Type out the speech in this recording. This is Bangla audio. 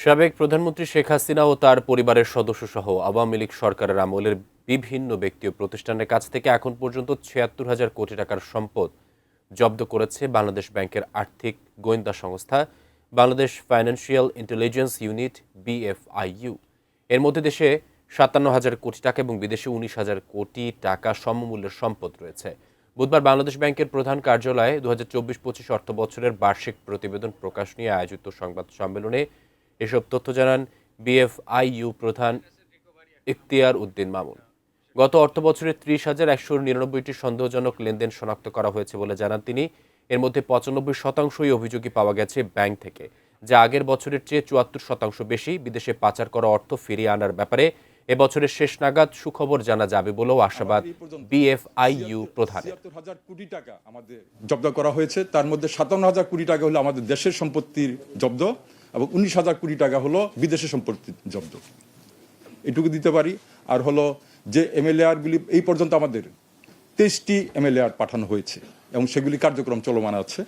সাবেক প্রধানমন্ত্রী শেখ হাসিনা ও তার পরিবারের সদস্যসহ আওয়ামী লীগ সরকারের আমলের বিভিন্ন ব্যক্তি ও প্রতিষ্ঠানের কাছ থেকে এখন পর্যন্ত ৭৬,০০০ কোটি টাকার সম্পদ জব্দ করেছে বাংলাদেশ ব্যাংকের আর্থিক গোয়েন্দা সংস্থা Bangladesh financial intelligence unit BFIU. এর মধ্যে দেশে ৫৭,০০০ কোটি টাকা এবং বিদেশে ১৯,০০০ কোটি টাকা সমমূল্যের সম্পদ রয়েছে। বুধবার বাংলাদেশ ব্যাংকের প্রধান কার্যালয়ে ২০২৪-২৫ অর্থ বছরের বার্ষিক প্রতিবেদন প্রকাশ নিয়ে আয়োজিত সংবাদ সম্মেলনে এসব তথ্য জানান বিএফআইইউ প্রধান ইখতিয়ার উদ্দিন মামুন। গত অর্থবছরে ৩০,১৯৯টি সন্দেহজনক লেনদেন শনাক্ত করা হয়েছে বলে জানান তিনি। এর মধ্যে ৯৫%ই অভিযোগই পাওয়া গেছে ব্যাংক থেকে, যা আগের বছরের চেয়ে ৭৪% বেশি। বিদেশে পাচার করা অর্থ ফিরিয়ে আনার ব্যাপারে এবছরের শেষ নাগাদ সুখবর জানা যাবে বলেও আশাবাদ বিএফআইইউ প্রধান। ৭৬,০০০ কোটি টাকা আমাদের জব্দ করা হয়েছে, তার মধ্যে ৫৭,০০০ কোটি টাকা হলো আমাদের দেশের সম্পত্তির জব্দ এবং ১৯,০০০ কোটি টাকা হলো বিদেশের সম্পত্তির জব্দ। এটুকু দিতে পারি। আর হলো যে এমএলএআরগুলি এই পর্যন্ত আমাদের ২৩টি এমএলএআর পাঠানো হয়েছে এবং সেগুলি কার্যক্রম চলমান আছে।